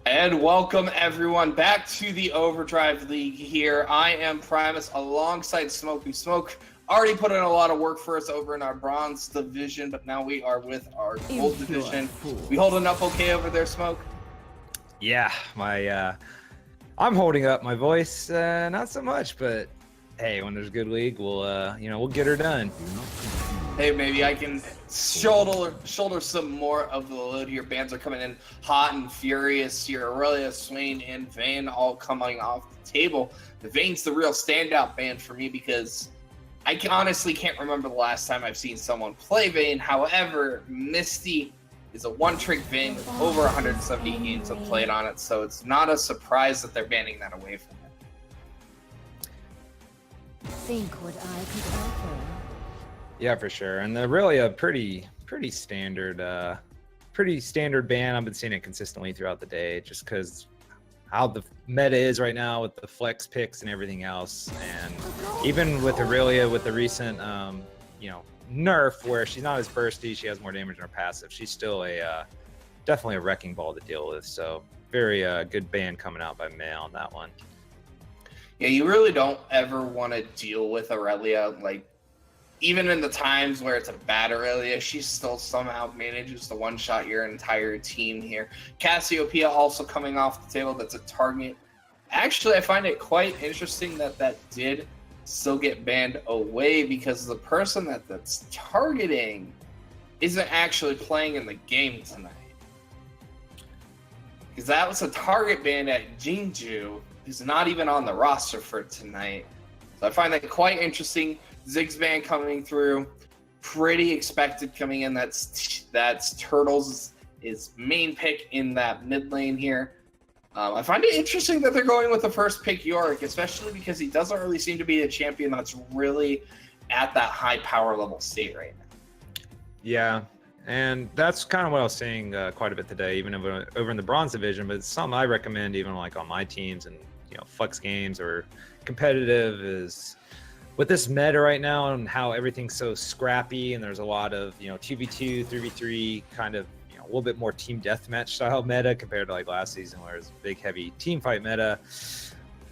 And welcome everyone back to the Overdrive League here. I am Primus alongside Smokey Smoke. Already put in a lot of work for us over in our bronze division, but now we are with our gold division. We holding up okay over there, Smoke? Yeah, I'm holding up my voice, not so much, but hey, when there's a good league, we'll get her done. Hey, maybe I can shoulder some more of the load here. Bands are coming in hot and furious here. Aurelia, Swain, and Vayne all coming off the table. The Vayne's the real standout band for me because I honestly can't remember the last time I've seen someone play Vayne. However, Misty is a one-trick Vayne with over 170 games of played on it, so it's not a surprise that they're banning that away from it. Think what I could offer. Yeah, for sure. And they're really a pretty standard band. I've been seeing it consistently throughout the day just because how the meta is right now with the flex picks and everything else. And even with Aurelia, with the recent, nerf where she's not as bursty, she has more damage in her passive. She's still definitely a wrecking ball to deal with. So very good band coming out by May on that one. Yeah, you really don't ever want to deal with Aurelia, like, even in the times where it's a bad Aurelia, she still somehow manages to one-shot your entire team here. Cassiopeia also coming off the table. That's a target. Actually, I find it quite interesting that did still get banned away because the person that's targeting isn't actually playing in the game tonight. Because that was a target ban at Jinju, who's not even on the roster for tonight. So I find that quite interesting. Ziggs ban coming through, pretty expected coming in. That's Turtles' is main pick in that mid lane here. I find it interesting that they're going with the first pick Yorick, especially because he doesn't really seem to be a champion that's really at that high power level state right now. Yeah, and that's kind of what I was saying quite a bit today, even over in the bronze division. But it's something I recommend even like on my teams and flex games or competitive is. With this meta right now and how everything's so scrappy and there's a lot of, 2v2, 3v3 kind of, a little bit more team deathmatch style meta compared to like last season where it's a big, heavy team fight meta.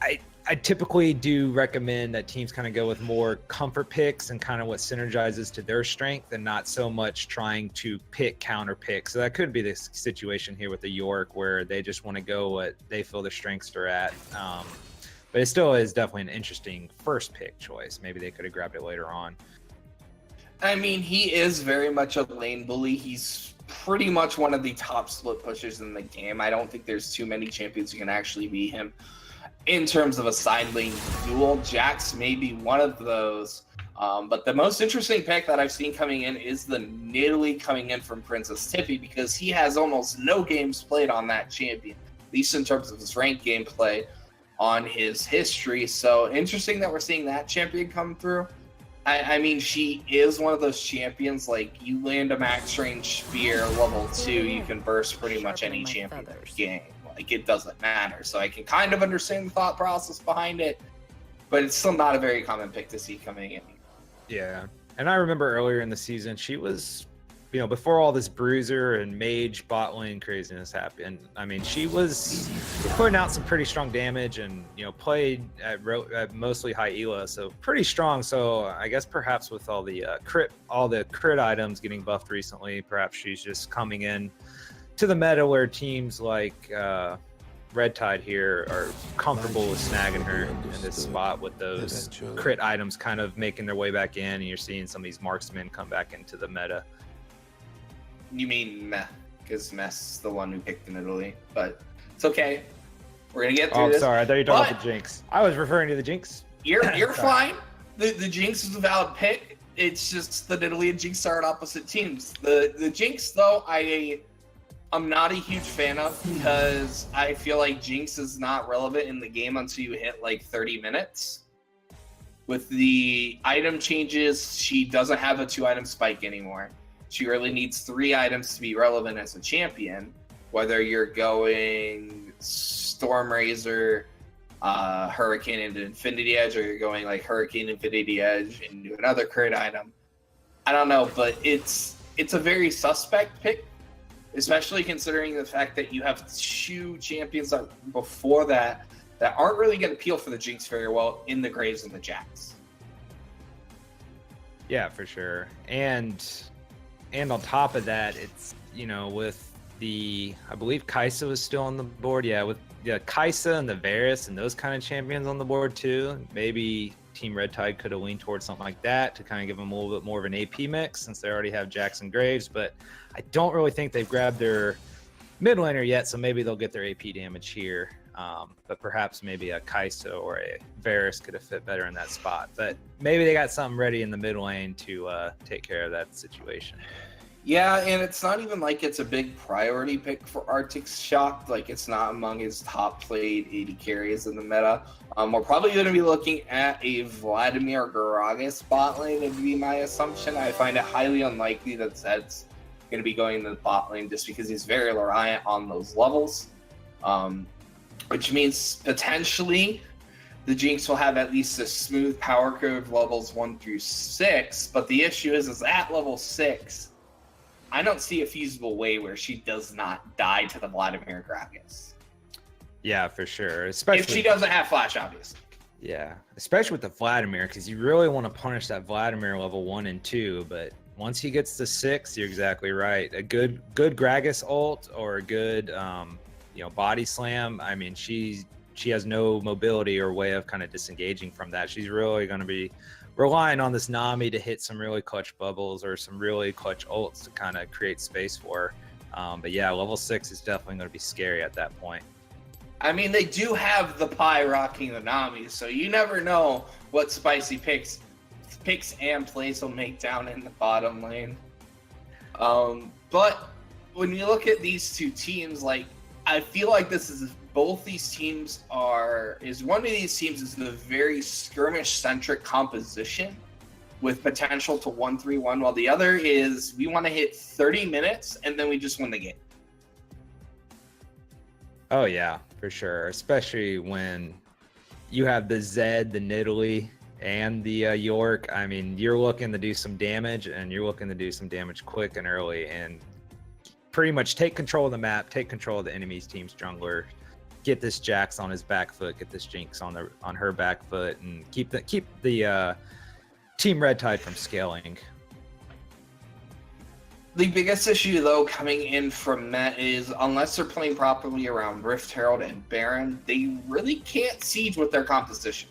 I typically do recommend that teams kind of go with more comfort picks and kind of what synergizes to their strength and not so much trying to pick counter picks. So that could be this situation here with the York where they just want to go what they feel their strengths are at. But it still is definitely an interesting first pick choice. Maybe they could have grabbed it later on. I mean, he is very much a lane bully. He's pretty much one of the top split pushers in the game. I don't think there's too many champions who can actually beat him. In terms of a side lane duel, Jax may be one of those. But the most interesting pick that I've seen coming in is the Nidalee coming in from Princess Tiffy because he has almost no games played on that champion, at least in terms of his ranked gameplay on his history. So interesting that we're seeing that champion come through. I mean, she is one of those champions, like you land a max range spear level 2, you can burst pretty much any champion in the game. Like it doesn't matter. So I can kind of understand the thought process behind it, but it's still not a very common pick to see coming in. Yeah. And I remember earlier in the season, she was, before all this bruiser and mage bot lane craziness happened, I mean, she was putting out some pretty strong damage and, played at mostly high ELA, so pretty strong. So I guess perhaps with all the crit items getting buffed recently, perhaps she's just coming in to the meta where teams like Red Tide here are comfortable with snagging her in this spot with those crit items kind of making their way back in, and you're seeing some of these marksmen come back into the meta. You mean Meh, because Meh's the one who picked in Italy, but it's okay. We're gonna get through this. Oh, sorry, I thought you were talking about the Jinx. I was referring to the Jinx. You're fine. The Jinx is a valid pick. It's just that Italy and Jinx are on opposite teams. The Jinx, though, I'm not a huge fan of because I feel like Jinx is not relevant in the game until you hit like 30 minutes. With the item changes, she doesn't have a 2-item spike anymore. She really needs 3 items to be relevant as a champion, whether you're going Stormrazor, Hurricane into Infinity Edge, or you're going like Hurricane Infinity Edge into another crit item. I don't know, but it's a very suspect pick especially considering the fact that you have 2 champions before that aren't really going to appeal for the Jinx very well in the Graves and the Jax. Yeah, for sure. And on top of that, it's, you know, with I believe Kaisa was still on the board. Yeah, with Kaisa and the Varus and those kind of champions on the board too. Maybe Team Red Tide could have leaned towards something like that to kind of give them a little bit more of an AP mix since they already have Jackson Graves. But I don't really think they've grabbed their mid laner yet, so maybe they'll get their AP damage here. But perhaps maybe a Kaisa or a Varus could have fit better in that spot. But maybe they got something ready in the mid lane to take care of that situation. Yeah, and it's not even like it's a big priority pick for Arctic Shock. Like, it's not among his top played AD carries in the meta. We're probably going to be looking at a Vladimir Gragas bot lane, would be my assumption. I find it highly unlikely that Zed's going to be going to the bot lane just because he's very reliant on those levels. Which means potentially the Jinx will have at least a smooth power curve levels 1 through 6. But the issue is at level 6, I don't see a feasible way where she does not die to the Vladimir Gragas. Yeah, for sure. Especially if she doesn't have flash, obviously. Yeah, especially with the Vladimir, because you really want to punish that Vladimir level 1 and 2. But once he gets to 6, you're exactly right. A good Gragas ult or a good body slam. I mean, she has no mobility or way of kind of disengaging from that. She's really going to be relying on this Nami to hit some really clutch bubbles or some really clutch ults to kind of create space for her. But yeah, level 6 is definitely going to be scary at that point. I mean, they do have the pie rocking the Nami, so you never know what spicy picks and plays will make down in the bottom lane. But when you look at these 2 teams, like, I feel like both these teams one of these teams is the very skirmish-centric composition with potential to 1-3-1, while the other is we want to hit 30 minutes and then we just win the game. Oh yeah, for sure. Especially when you have the Zed, the Nidalee, and the York. I mean, you're looking to do some damage, and you're looking to do some damage quick and early, and pretty much take control of the map, take control of the enemy's team's jungler, get this Jax on his back foot, get this Jinx on her back foot, and keep the Team Red Tide from scaling. The biggest issue, though, coming in from Met is unless they're playing properly around Rift Herald and Baron, they really can't siege with their composition.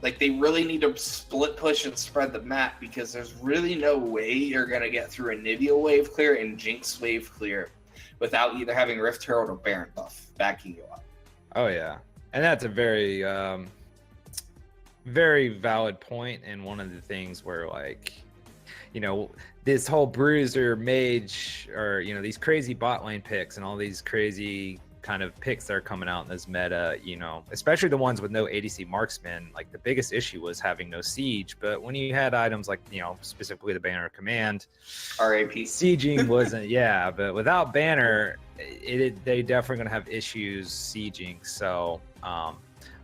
Like, they really need to split push and spread the map because there's really no way you're going to get through a Nivea wave clear and Jinx wave clear without either having Rift Herald or Baron buff backing you up. Oh, yeah. And that's a very, very valid point, and one of the things where, like, this whole bruiser mage or these crazy bot lane picks and all these crazy kind of picks that are coming out in this meta, especially the ones with no ADC marksman. Like, the biggest issue was having no siege, but when you had items like specifically the banner command, RAP sieging wasn't but without banner they definitely gonna have issues sieging. So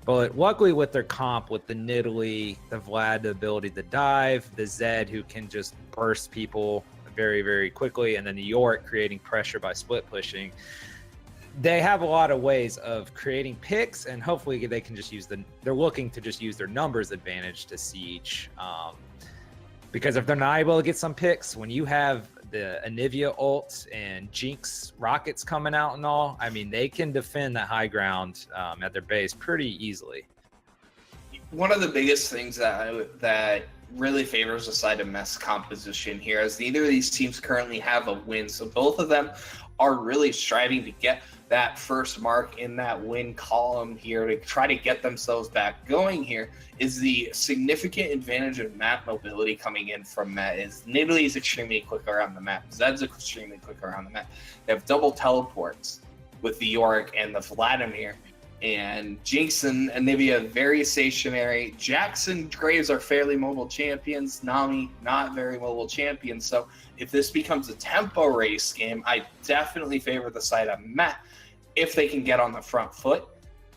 but luckily with their comp, with the Nidalee, the Vlad, the ability to dive, the Zed who can just burst people very, very quickly, and then the York creating pressure by split pushing, they have a lot of ways of creating picks, and hopefully they can just they're looking to just use their numbers advantage to siege. Because if they're not able to get some picks, when you have the Anivia ult and Jinx rockets coming out and all, I mean, they can defend that high ground at their base pretty easily. One of the biggest things that really favors the side of Mess composition here is neither of these teams currently have a win, so both of them are really striving to get that first mark in that win column here to try to get themselves back going. Here is the significant advantage of map mobility coming in from Met. Is Nidalee is extremely quick around the map. Zed's extremely quick around the map. They have double teleports with the Yorick and the Vladimir. And Jinx and Anivia very stationary. Jackson Graves are fairly mobile champions. Nami, not very mobile champions. So if this becomes a tempo race game, I definitely favor the side of Met if they can get on the front foot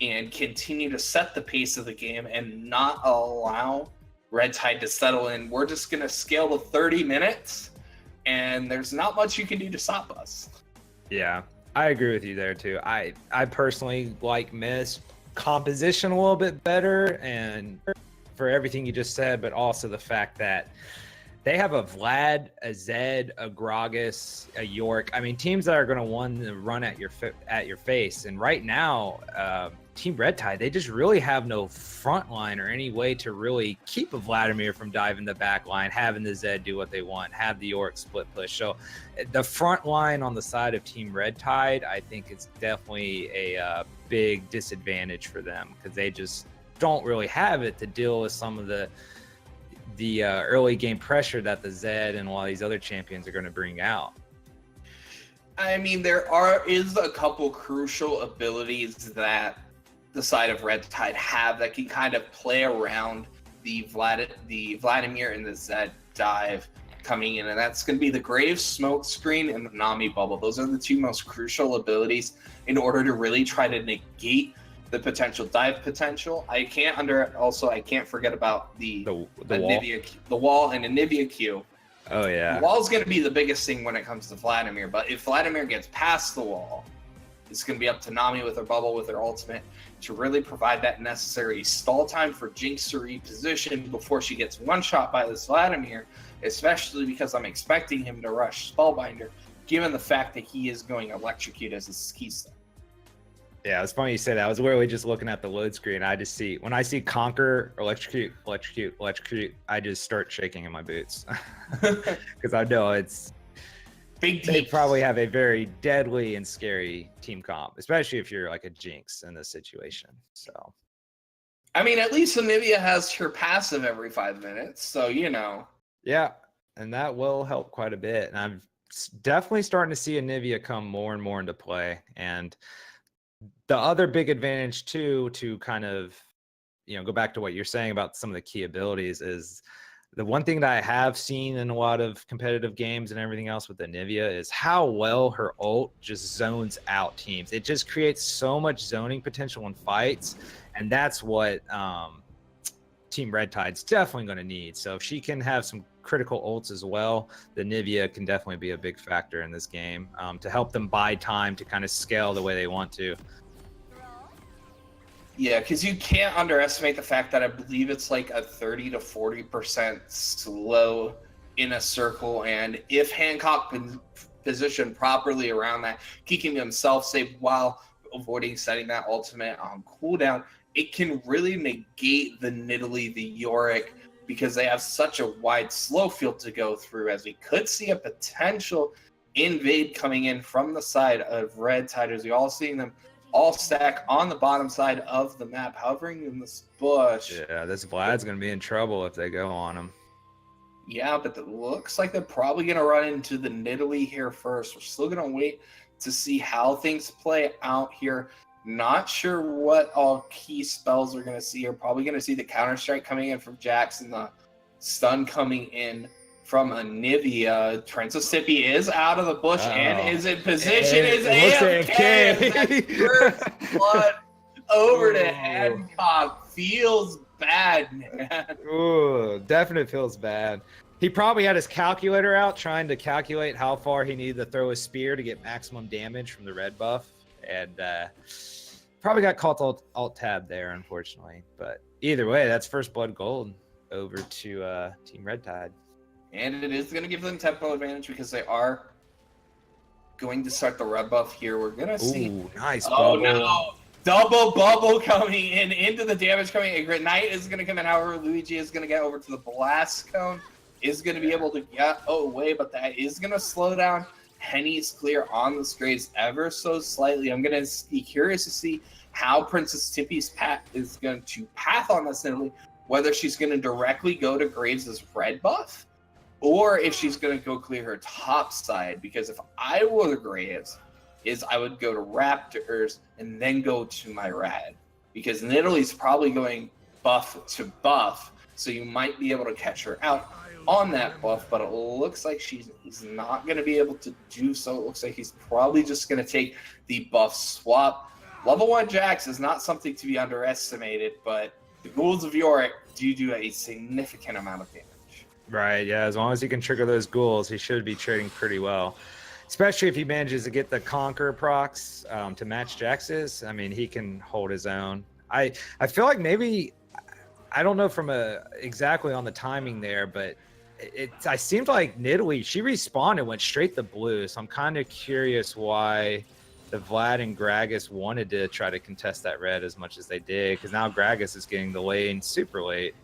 and continue to set the pace of the game and not allow Red Tide to settle in. We're just going to scale to 30 minutes, and there's not much you can do to stop us. Yeah, I agree with you there too. I personally like Miss composition a little bit better, and for everything you just said, but also the fact that they have a Vlad, a Zed, a Gragas, a York. I mean, teams that are going to want to run at your face. And right now, Team Red Tide, they just really have no front line or any way to really keep a Vladimir from diving the back line, having the Zed do what they want, have the York split push. So the front line on the side of Team Red Tide, I think it's definitely a big disadvantage for them because they just don't really have it to deal with some of the early game pressure that the Zed and all these other champions are going to bring out. I mean, is a couple crucial abilities that the side of Red Tide have that can kind of play around the Vladimir and the Zed dive coming in, and that's going to be the Grave Smoke Screen and the Nami Bubble. Those are the two most crucial abilities in order to really try to negate the potential dive potential. I can't forget about the wall and Anivia Q. Oh yeah. The wall is going to be the biggest thing when it comes to Vladimir, but if Vladimir gets past the wall, it's going to be up to Nami with her bubble, with her ultimate, to really provide that necessary stall time for Jinx to reposition before she gets one shot by this Vladimir, especially because I'm expecting him to rush Spellbinder, given the fact that he is going Electrocute as his key step. Yeah, it's funny you say that. I was literally just looking at the load screen. When I see Conquer, Electrocute, I just start shaking in my boots because I know it's big. They probably have a very deadly and scary team comp, especially if you're like a Jinx in this situation. So, I mean, at least Anivia has her passive every 5 minutes, so you know. Yeah, and that will help quite a bit. And I'm definitely starting to see Anivia come more and more into play. And the other big advantage too, to kind of, go back to what you're saying about some of the key abilities, is the one thing that I have seen in a lot of competitive games and everything else with Anivia is how well her ult just zones out teams. It just creates so much zoning potential in fights, and that's what Team Red Tide's definitely going to need. So if she can have some critical ults as well, the Anivia can definitely be a big factor in this game to help them buy time to kind of scale the way they want to. Yeah, because you can't underestimate the fact that I believe it's like a 30 to 40% slow in a circle, and if Hancock can position properly around that, keeping himself safe while avoiding setting that ultimate on cooldown, it can really negate the Nidalee, the Yorick, because they have such a wide slow field to go through, as we could see a potential invade coming in from the side of Red Tide, as we all seeing them all stack on the bottom side of the map, hovering in this bush. Yeah, this Vlad's going to be in trouble if they go on him. Yeah, but it looks like they're probably going to run into the Nidalee here first. We're still going to wait to see how things play out here. Not sure what all key spells we're going to see. We're probably going to see the Counter-Strike coming in from Jax and the stun coming in from Anivia. Trentosippy is out of the bush and is in position. Is AFK. First blood over to Hancock. Feels bad, man. Ooh, definitely feels bad. He probably had his calculator out trying to calculate how far he needed to throw his spear to get maximum damage from the red buff. And probably got caught alt tab there, unfortunately. But either way, that's first blood gold over to Team Red Tide. And it is going to give them tempo advantage because they are going to start the red buff here. We're going to see. Ooh, nice bubble. Oh, no. Double bubble coming in into the damage coming in. Knight is going to come in. However, Luigi is going to get over to the blast cone. Is going to be able to get away, but that is going to slow down Henny's clear on the Graves ever so slightly. I'm going to be curious to see how Princess Tippy's path is going to path on this Nidalee, whether she's going to directly go to Graves' red buff, or if she's going to go clear her top side. Because if I were the Graves, I would go to Raptors and then go to my red, because Nidalee's probably going buff to buff, so you might be able to catch her out on that buff, but it looks like he's not going to be able to do so. It looks like he's probably just going to take the buff swap. Level 1 Jax is not something to be underestimated, but the ghouls of Yorick do a significant amount of damage. Right, yeah, as long as he can trigger those ghouls, he should be trading pretty well. especially if he manages to get the Conquer procs to match Jax's. I mean, he can hold his own. I feel like maybe, I don't know from exactly on the timing there, but I seemed like Nidalee, she respawned and went straight to blue. So I'm kind of curious why the Vlad and Gragas wanted to try to contest that red as much as they did, because now Gragas is getting the lane super late.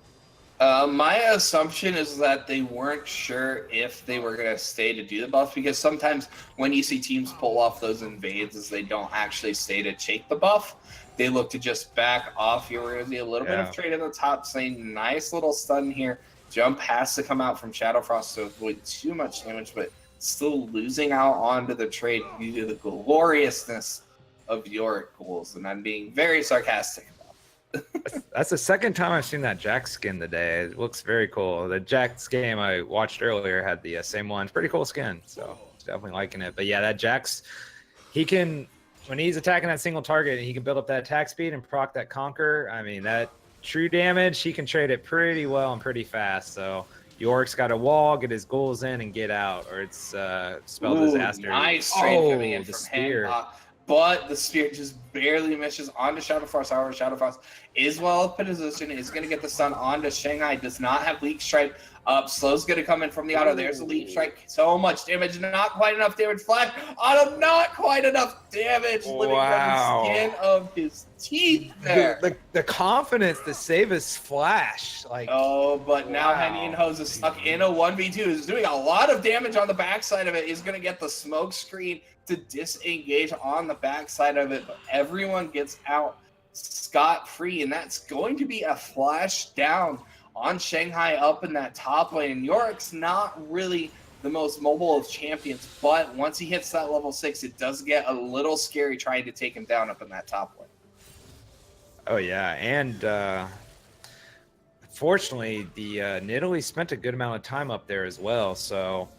My assumption is that they weren't sure if they were going to stay to do the buff, because sometimes when you see teams pull off those invades is they don't actually stay to take the buff. They look to just back off. You're going to see a little bit of trade in the top lane. Nice little stun here. Jump has to come out from Shadowfrost to avoid too much damage, but still losing out onto the trade due to the gloriousness of Yorick goals. And I'm being very sarcastic. That's the second time I've seen that Jax skin today. It looks very cool. The Jax game I watched earlier had the same one. Pretty cool skin, so definitely liking it. But yeah, that Jax, he can, when he's attacking that single target, he can build up that attack speed and proc that Conquer. I mean, that true damage, he can trade it pretty well and pretty fast. So York's got a wall, get his goals in, and get out, or it's spelled disaster. Nice trade coming in from him. But the spear just barely misses onto Shadowfrost. However, Shadowfrost is well up in position, is going to get the stun onto Shanghai. Does not have Leak Strike up. Slow's going to come in from the auto. There's a Leak Strike. So much damage. Not quite enough damage. Flash auto. Not quite enough damage. Living from the skin of his teeth there. The confidence to save his flash. But now Henny and Hose is stuck in a 1v2. Is doing a lot of damage on the backside of it. He's going to get the smoke screen to disengage on the backside of it, but everyone gets out scot-free, and that's going to be a flash down on Shanghai up in that top lane. Yorick's not really the most mobile of champions, but once he hits that level 6, it does get a little scary trying to take him down up in that top lane. Oh yeah, and fortunately, the Nidalee spent a good amount of time up there as well, so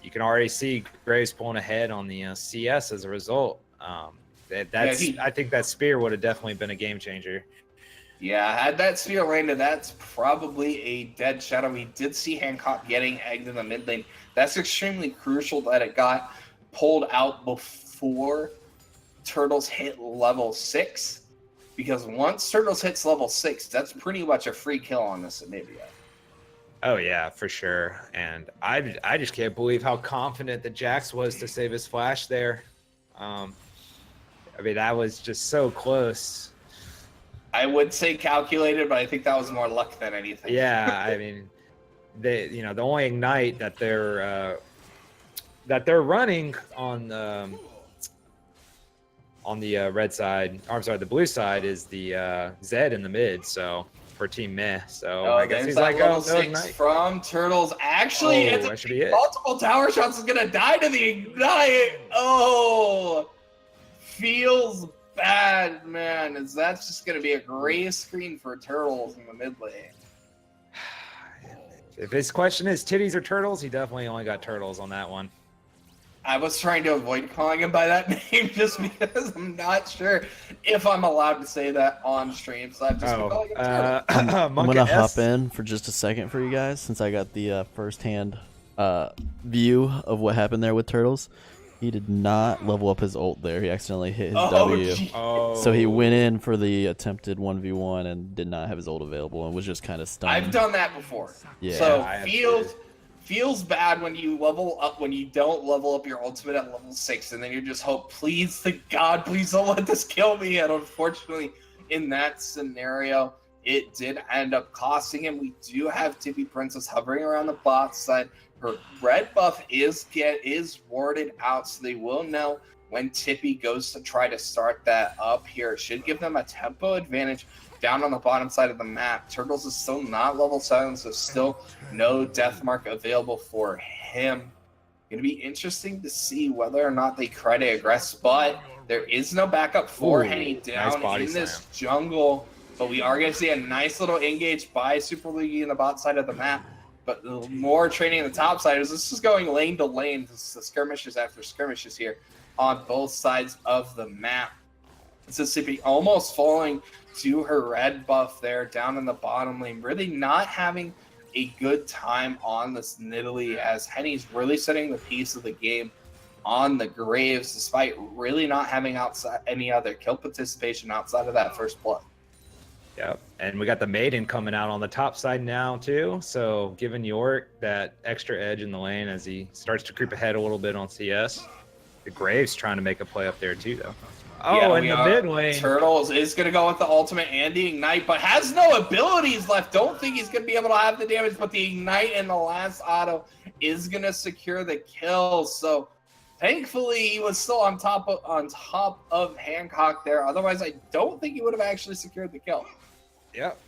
you can already see Graves pulling ahead on the CS as a result. I think that spear would have definitely been a game changer. Yeah, had that spear landed, that's probably a dead Shadow. We did see Hancock getting egged in the mid lane. That's extremely crucial that it got pulled out before Turtles hit level 6, because once Turtles hits level 6, that's pretty much a free kill on this Anivia. Oh yeah, for sure. And I just can't believe how confident the Jax was to save his flash there. I mean, that was just so close. I would say calculated, but I think that was more luck than anything. Yeah, I mean, the only ignite that they're running on the red side, or I'm sorry, the blue side is the Zed in the mid. So. For Team Meh, so I guess he's like, level 6 from Turtles. Actually, it's that should be it. Multiple tower shots is gonna die to the ignite. Feels bad, man. As that's just gonna be a gray screen for Turtles in the mid lane. If his question is titties or turtles, he definitely only got turtles on that one. I was trying to avoid calling him by that name just because I'm not sure if I'm allowed to say that on stream. So I've just been calling him I'm gonna hop in for just a second for you guys, since I got the first-hand view of what happened there with Turtles. He did not level up his ult there. He accidentally hit his W. So he went in for the attempted 1v1 and did not have his ult available and was just kind of stunned. I've done that before. Yeah. So feels bad when you level up, when you don't level up your ultimate at level 6, and then you just hope, please to God, please don't let this kill me. And unfortunately, in that scenario, it did end up costing him. We do have Tippy Princess hovering around the bot side. Her red buff is warded out, so they will know when Tippy goes to try to start that up here. It should give them a tempo advantage down on the bottom side of the map. Turtles is still not level 7, so still no death mark available for him. Gonna be interesting to see whether or not they try to aggress, but there is no backup for Henny down in this jungle. But we are gonna see a nice little engage by Super League in the bot side of the map. But the more training in the top side is this is going lane to lane. This is skirmishes after skirmishes here on both sides of the map. Mississippi almost falling to her red buff there down in the bottom lane. Really not having a good time on this Nidalee, as Henny's really setting the pace of the game on the Graves, despite really not having any other kill participation outside of that first blood. Yep, and we got the Maiden coming out on the top side now too, so giving York that extra edge in the lane as he starts to creep ahead a little bit on CS. The Graves trying to make a play up there too, though. Oh, in the mid lane. Turtles is going to go with the ultimate and the ignite, but has no abilities left. Don't think he's going to be able to have the damage, but the ignite and the last auto is going to secure the kill. So thankfully, he was still on top of Hancock there. Otherwise, I don't think he would have actually secured the kill. Yep.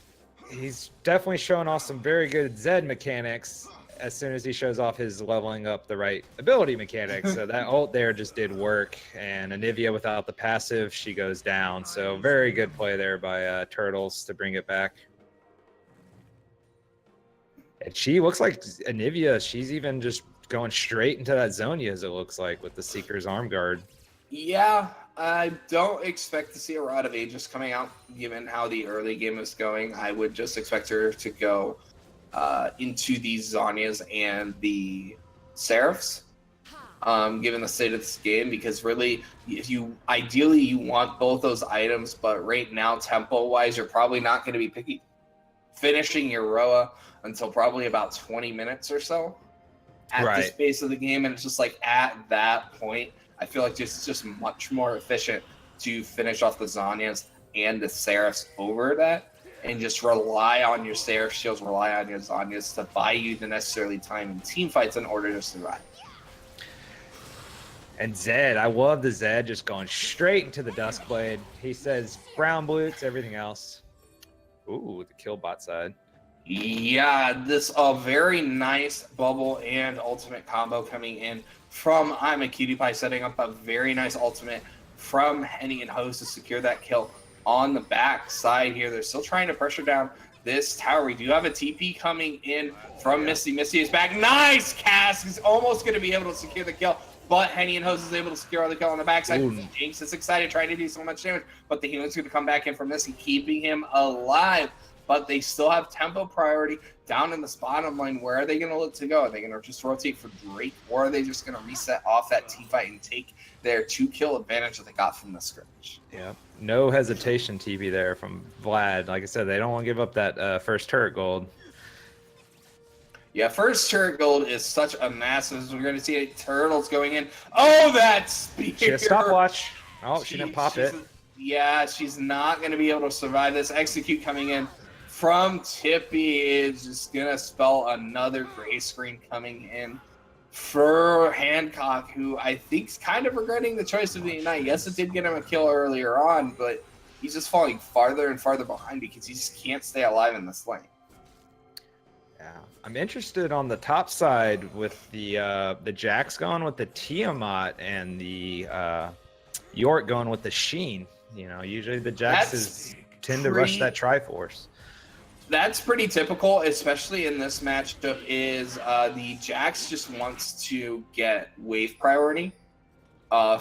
He's definitely showing off some very good Zed mechanics as soon as he shows off his leveling up the right ability mechanics. So that ult there just did work. And Anivia without the passive, she goes down. So very good play there by Turtles to bring it back. And she looks like Anivia, she's even just going straight into that Zonia, as it looks like, with the Seeker's arm guard. Yeah, I don't expect to see a Rod of Aegis coming out, given how the early game is going. I would just expect her to go into the Zonias and the Seraphs, given the state of this game, because really, if you ideally you want both those items, but right now, tempo-wise, you're probably not going to be finishing your Roa until probably about 20 minutes or so at this phase of the game, and it's just like at that point, I feel like it's just much more efficient to finish off the Zonias and the Seraphs over that, and just rely on your Seraph shields, rely on your Zonias to buy you the necessary time in team fights in order to survive. And Zed, I love the Zed just going straight into the Duskblade. He says brown boots, everything else. Ooh, the kill bot side. Yeah, this very nice bubble and ultimate combo coming in from I'm a Cutie Pie, setting up a very nice ultimate from Henny and Host to secure that kill on the back side here. They're still trying to pressure down this tower. We do have a TP coming in from Misty. Misty is back. Nice cast. He's almost going to be able to secure the kill, but Henny and Host is able to secure the kill on the backside. Jinx is excited, trying to do so much damage, but the healing's going to come back in from Misty, keeping him alive. But they still have tempo priority down in this bottom lane. Where are they going to look to go? Are they going to just rotate for Drake, or are they just going to reset off that team fight and take their 2-kill advantage that they got from the scrimmage? Yeah, no hesitation TP there from Vlad. Like I said, they don't want to give up that first turret gold. Yeah, first turret gold is such a massive. We're going to see Turtles going in. Oh, that spear! She has stopwatch. Oh, she didn't pop it. Yeah, she's not going to be able to survive this. Execute coming in from Tippy is just going to spell another gray screen coming in for Hancock, who I think's kind of regretting the choice of the Ignite. Yes, it did get him a kill earlier on, but he's just falling farther and farther behind because he just can't stay alive in this lane. Yeah, I'm interested on the top side with the Jax going with the Tiamat and the York going with the Sheen. You know, usually the Jaxes tend to rush that Triforce. That's pretty typical, especially in this matchup, is the Jax just wants to get wave priority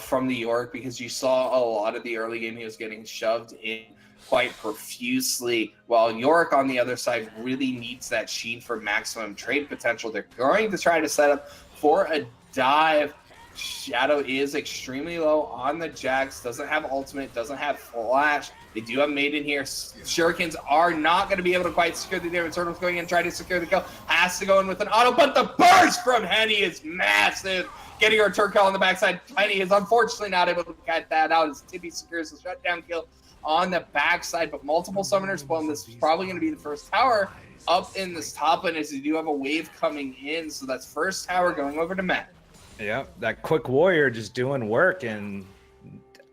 from the York, because you saw a lot of the early game he was getting shoved in quite profusely, while York on the other side really needs that Sheen for maximum trade potential. They're going to try to set up for a dive. Shadow is extremely low on the Jax, doesn't have ultimate, doesn't have flash. They do have Maiden here. Shurikens are not going to be able to quite secure the damage. Turtles going in, trying to secure the kill. Has to go in with an auto, but the burst from Henny is massive. Getting her turret kill on the backside. Henny is unfortunately not able to get that out as Tippy secures the shutdown kill on the backside, but multiple summoners spawn. This is probably going to be the first tower up in this top lane, as you do have a wave coming in. So that's first tower going over to Matt. Yeah, that quick warrior just doing work, and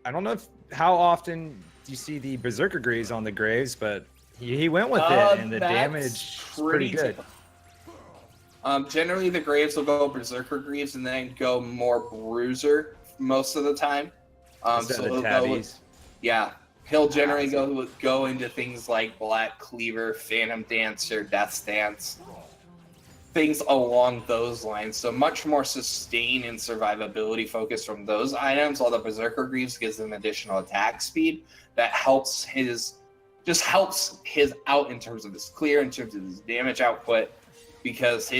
I don't know how often you see the Berserker Greaves on the Graves, but he went with it, and the damage is pretty good. Generally, the Graves will go Berserker Greaves and then go more Bruiser most of the time. So he'll go he'll generally go into things like Black Cleaver, Phantom Dancer, Death's Dance, things along those lines. So much more sustain and survivability focus from those items, while the Berserker Greaves gives them additional attack speed that helps his out in terms of his clear, in terms of his damage output. because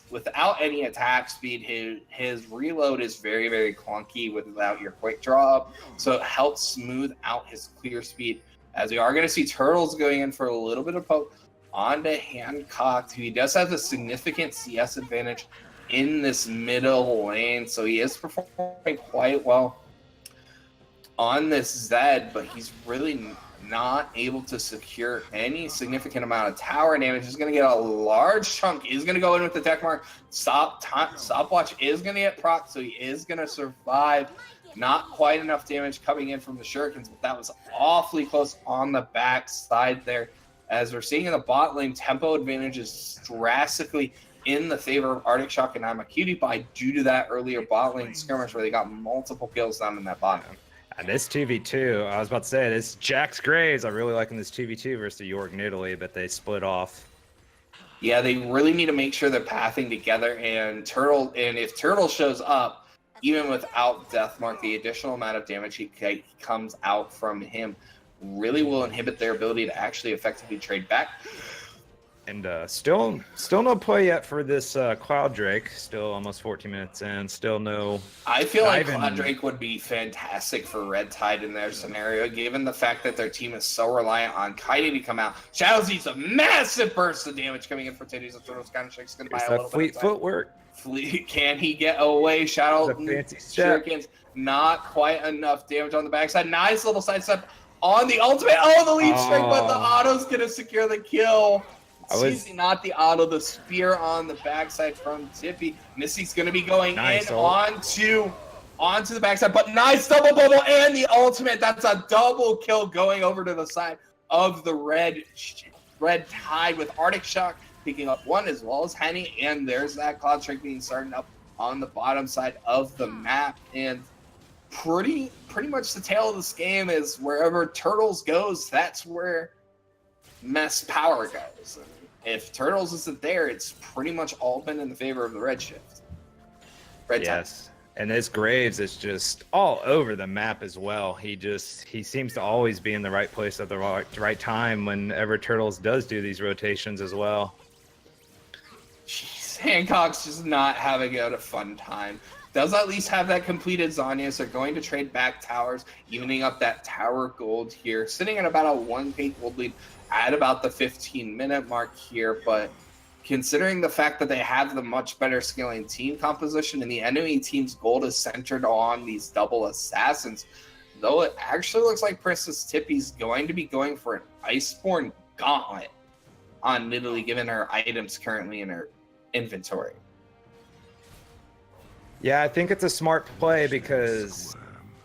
without any attack speed, his reload is very, very clunky without your quick draw up. So it helps smooth out his clear speed. As we are going to see Turtles going in for a little bit of poke onto Hancock, who he does have a significant CS advantage in this middle lane. So he is performing quite well on this Zed, but he's really not able to secure any significant amount of tower damage. He's going to get a large chunk. Is going to go in with the tech mark. Stopwatch is going to get proc, so he is going to survive. Not quite enough damage coming in from the shurikens, but that was awfully close on the back side there. As we're seeing in the bot lane, tempo advantage is drastically in the favor of Arctic Shock and Cutie Pie due to that earlier bot lane skirmish where they got multiple kills down in that bot lane. And this 2v2, I was about to say, this Jax Graves, I really like in this 2v2 versus the York Nidalee, but they split off. Yeah, they really need to make sure they're pathing together, and if Turtle shows up, even without Deathmark, the additional amount of damage he comes out from him really will inhibit their ability to actually effectively trade back. And still no play yet for this Cloud Drake. Still almost 14 minutes in. Still no. I feel like Cloud Drake would be fantastic for Red Tide in their scenario, given the fact that their team is so reliant on Kaidi to come out. Shadows needs a massive burst of damage coming in for Titties. That's what kind of Shake's going to buy a little fleet bit of footwork. Can he get away? Shadow fancy step. Shurikens, not quite enough damage on the backside. Nice little sidestep on the ultimate. Oh, the lead strike, but the auto's going to secure the kill. Not the auto, the spear on the backside from Tippy. Missy's going to be going in onto the backside, but nice double bubble and the ultimate. That's a double kill going over to the side of the Red Tide with Arctic Shock picking up one as well as Henny, and there's that Cloud Strike being started up on the bottom side of the map. And pretty much the tail of this game is wherever Turtles goes, that's where Mess power goes. And if Turtles isn't there, it's pretty much all been in the favor of the Red Shift. Yes. And this Graves is just all over the map as well. He seems to always be in the right place at the right time whenever Turtles does do these rotations as well. Jeez, Hancock's just not having a fun time. Does at least have that completed Zanya, so they're going to trade back towers, evening up that tower gold here, sitting at about a 1k gold lead at about the 15-minute mark here. But considering the fact that they have the much better scaling team composition and the enemy team's gold is centered on these double assassins, though it actually looks like Princess Tippy's going to be going for an Iceborne Gauntlet on Nidalee, given her items currently in her inventory. Yeah, I think it's a smart play because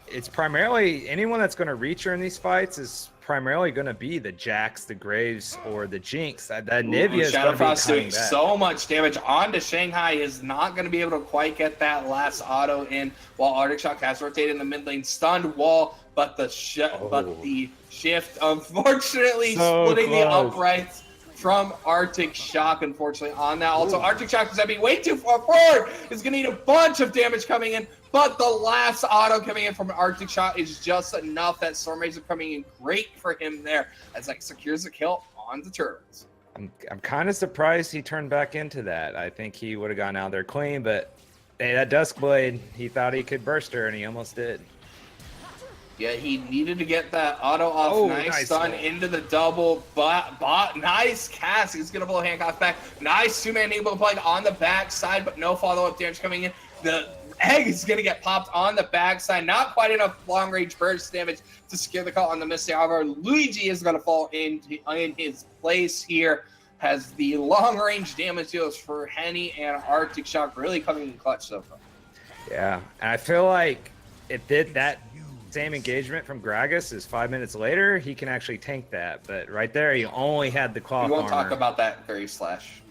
it's primarily anyone that's going to reach her in these fights is primarily going to be the Jax, the Graves, or the Jinx. That Nivea is going to be doing so much damage onto Shanghai, is not going to be able to quite get that last auto in, while Arctic Shock has rotated in the mid lane, stunned wall, but the shift, unfortunately, splitting the uprights from Arctic Shock, unfortunately, on that. Also, Arctic Shock is going to be way too far forward. Is going to need a bunch of damage coming in, but the last auto coming in from Arctic Shock is just enough. That Storm Razor coming in great for him there, as like secures the kill on the Turtles. I'm kind of surprised he turned back into that. I think he would have gone out there clean, but hey, that Duskblade, he thought he could burst her, and he almost did. Yeah, he needed to get that auto off. Nice stun into the double bot. Nice cast. He's going to blow Hancock back. Nice two-man able to play on the backside, but no follow-up damage coming in. The egg is going to get popped on the backside. Not quite enough long-range burst damage to secure the call on the Misty Alvar. Luigi is going to fall in his place here. Has the long-range damage deals for Henny and Arctic Shock really coming in clutch so far. Yeah, and I feel like it did that same engagement from Gragas is 5 minutes later, he can actually tank that. But right there, he only had the cloth armor. We won't talk about that, Grave Slash.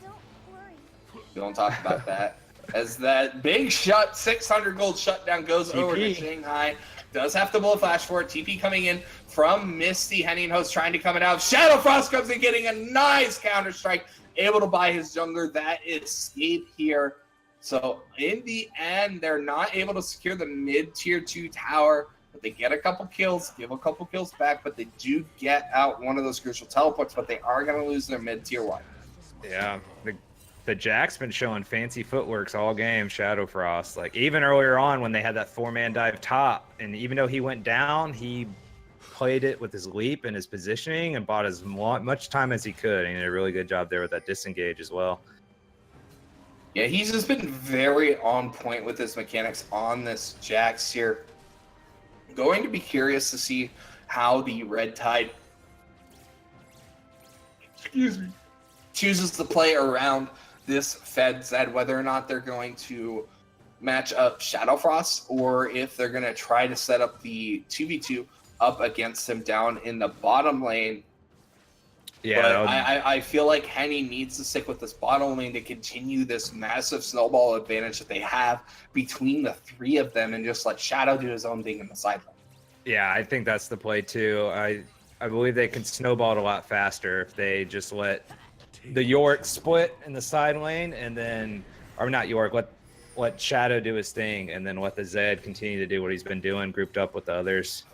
We won't talk about that. As that big 600 gold shutdown goes over to Shanghai. Does have to blow flash for it. TP coming in from Misty. Henny and Host trying to come it out. Shadow Frost comes in, getting a nice counter strike. Able to buy his jungler that escape here. So in the end, they're not able to secure the mid-tier 2 tower. But they get a couple kills, give a couple kills back, but they do get out one of those crucial teleports, but they are going to lose their mid-tier 1. Yeah, the Jack's been showing fancy footworks all game, Shadow Frost. Like even earlier on when they had that 4-man dive top, and even though he went down, he played it with his leap and his positioning and bought as much time as he could. And he did a really good job there with that disengage as well. Yeah, he's just been very on point with his mechanics on this Jax here. Going to be curious to see how the Red Tide chooses to play around this Fed Zed, whether or not they're going to match up Shadow Frost or if they're going to try to set up the 2v2 up against him down in the bottom lane. Yeah, but I feel like Henny needs to stick with this bottom lane to continue this massive snowball advantage that they have between the three of them and just let Shadow do his own thing in the side lane. Yeah, I think that's the play too. I believe they can snowball it a lot faster if they just let the Yorick split in the side lane and then, or not Yorick, let Shadow do his thing and then let the Zed continue to do what he's been doing, grouped up with the others.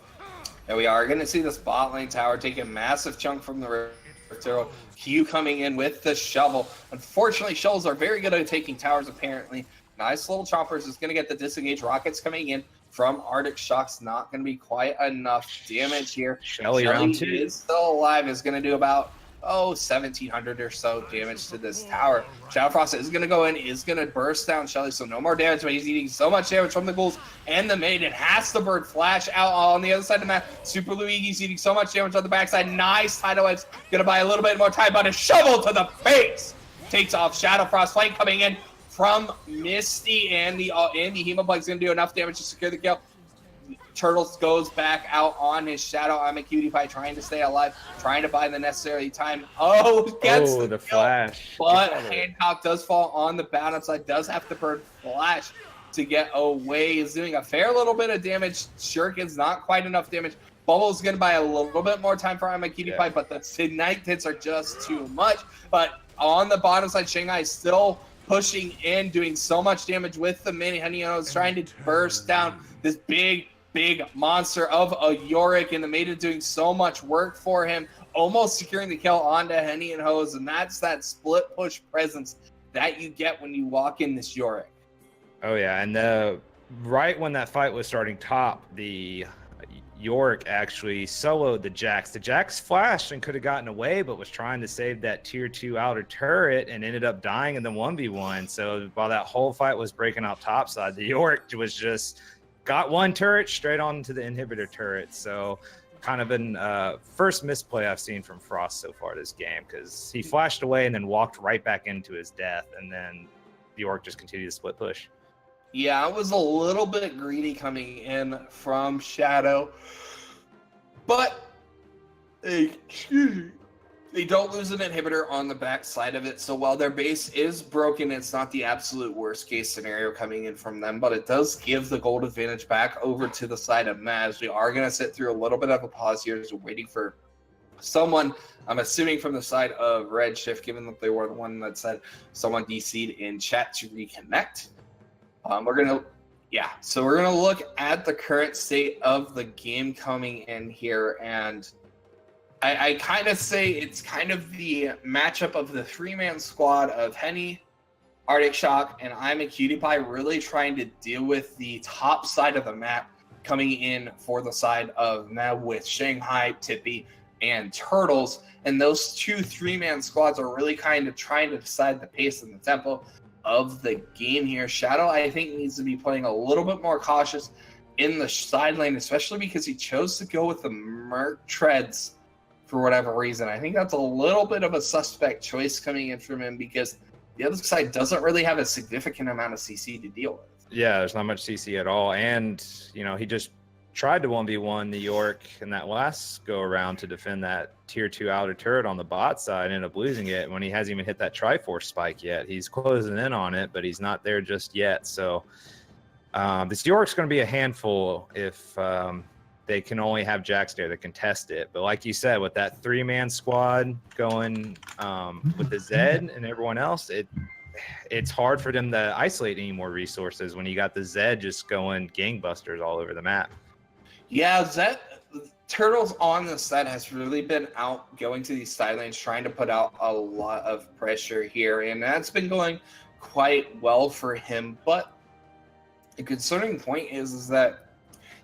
And we are going to see this bot lane tower take a massive chunk from the Turtle. Q coming in with the shovel. Unfortunately, shovels are very good at taking towers, apparently. Nice little choppers is going to get the disengage rockets coming in from Arctic Shock's. Not going to be quite enough damage here. Shelly round 2 is still alive, is going to do about 1,700 or so damage to this tower. Shadow Frost is going to go in, is going to burst down Shelly, so no more damage, but he's eating so much damage from the ghouls, and the Maiden has the bird flash out on the other side of the map. Super Luigi's eating so much damage on the backside. Nice tidal waves, going to buy a little bit more time, but a shovel to the face takes off Shadow Frost. Flame coming in from Misty, and the Hemoplague's going to do enough damage to secure the kill. Turtles goes back out on his Shadow. I'm a cutie pie trying to stay alive, trying to buy the necessary time. Gets the kill, flash. But Hancock does fall on the bottom side, does have to burn flash to get away. He's doing a fair little bit of damage. Shuriken's not quite enough damage. Bubble's going to buy a little bit more time for I'm a cutie pie, but the Ignite hits are just too much. But on the bottom side, Shanghai is still pushing in, doing so much damage with the mini. Honey is trying to burst down this big monster of a Yorick, and the Maiden doing so much work for him, almost securing the kill onto Henny and Hose, and that's that split push presence that you get when you walk in this Yorick. Oh yeah, and right when that fight was starting top, the Yorick actually soloed the Jax. The Jax flashed and could have gotten away, but was trying to save that tier 2 outer turret and ended up dying in the 1v1. So while that whole fight was breaking out topside, the Yorick was just got one turret straight onto the inhibitor turret. So kind of been first misplay I've seen from Frost so far this game, because he flashed away and then walked right back into his death, and then the Orc just continued to split push. Yeah, it was a little bit greedy coming in from Shadow, but they don't lose an inhibitor on the back side of it. So while their base is broken, it's not the absolute worst case scenario coming in from them, but it does give the gold advantage back over to the side of Maz. We are going to sit through a little bit of a pause here as we're waiting for someone, I'm assuming from the side of Redshift, given that they were the one that said someone DC'd in chat to reconnect. We're going to look at the current state of the game coming in here, and I kind of say it's kind of the matchup of the 3-man squad of Henny, Arctic Shock, and I'm a Cutie Pie really trying to deal with the top side of the map coming in for the side of Meb with Shanghai, Tippy, and Turtles. And those two 3-man squads are really kind of trying to decide the pace and the tempo of the game here. Shadow, I think, needs to be playing a little bit more cautious in the side lane, especially because he chose to go with the Merc Treads for whatever reason. I think that's a little bit of a suspect choice coming in from him, because the other side doesn't really have a significant amount of CC to deal with. Yeah, there's not much CC at all. And, he just tried to 1v1 the York in that last go around to defend that tier 2 outer turret on the bot side, ended up losing it when he hasn't even hit that Triforce spike yet. He's closing in on it, but he's not there just yet. So this York's going to be a handful if they can only have Jax there that can test it. But like you said, with that 3-man squad going with the Zed and everyone else, it's hard for them to isolate any more resources when you got the Zed just going gangbusters all over the map. Yeah, Turtles on the set has really been out going to these side lanes, trying to put out a lot of pressure here, and that's been going quite well for him. But the concerning point is that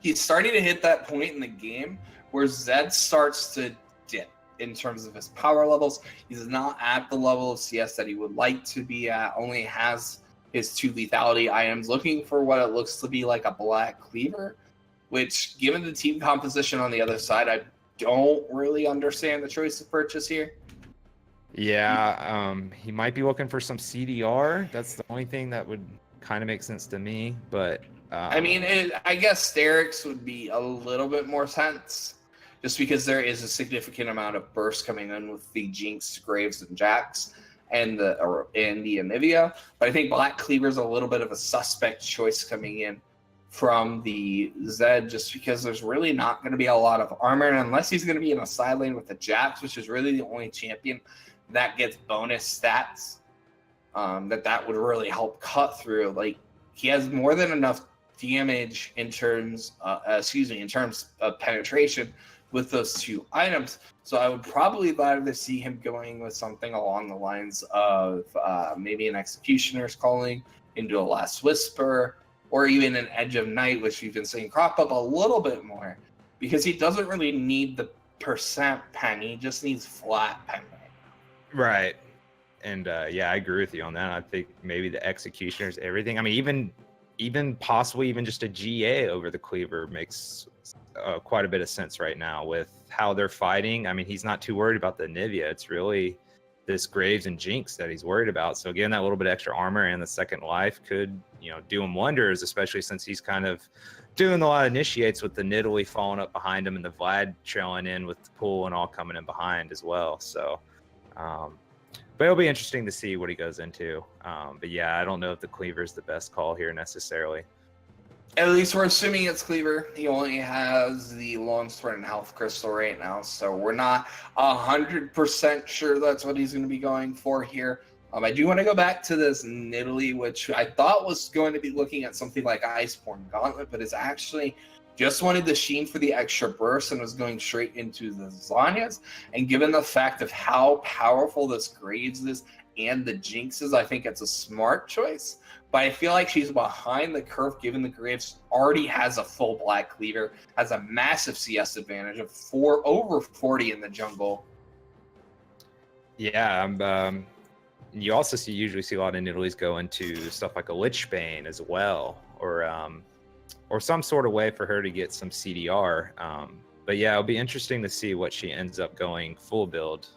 he's starting to hit that point in the game where Zed starts to dip in terms of his power levels. He's not at the level of CS that he would like to be at, only has his 2 lethality items, looking for what it looks to be like a black cleaver, which, given the team composition on the other side, I don't really understand the choice of purchase here. Yeah, he might be looking for some CDR. That's the only thing that would kind of make sense to me. But I mean, I guess Sterix would be a little bit more sense, just because there is a significant amount of burst coming in with the Jinx, Graves, and Jax, and the Anivia. But I think Black Cleaver is a little bit of a suspect choice coming in from the Zed, just because there's really not going to be a lot of armor, and unless he's going to be in a side lane with the Jax, which is really the only champion that gets bonus stats, that would really help cut through. Like, he has more than enough damage in terms of penetration with those 2 items. So I would probably rather see him going with something along the lines of maybe an Executioner's Calling into a Last Whisper, or even an Edge of Night, which we've been seeing crop up a little bit more, because he doesn't really need the percent pen, he just needs flat pen right now. Right. And yeah, I agree with you on that. I think maybe the Executioner's everything. I mean, even possibly even just a GA over the Cleaver makes quite a bit of sense right now with how they're fighting. I mean, he's not too worried about the Nivea. It's really this Graves and Jinx that he's worried about. So again, that little bit extra armor and the second life could, do him wonders, especially since he's kind of doing a lot of initiates with the Nidalee falling up behind him and the Vlad trailing in with the pool and all coming in behind as well. So, but it'll be interesting to see what he goes into. But yeah, I don't know if the Cleaver is the best call here necessarily. At least we're assuming it's Cleaver. He only has the Longsword and Health Crystal right now, so we're not 100% sure that's what he's going to be going for here. I do want to go back to this Nidalee, which I thought was going to be looking at something like Iceborne Gauntlet, but is actually just wanted the Sheen for the extra burst and was going straight into the Zanyas. And given the fact of how powerful this Graves is and the Jinx is, I think it's a smart choice. But I feel like she's behind the curve, given the Graves already has a full Black Cleaver, has a massive CS advantage of over 40 in the jungle. Yeah, you also usually see a lot of Nidalees go into stuff like a Lichbane as well, or some sort of way for her to get some CDR. But yeah, it'll be interesting to see what she ends up going full build.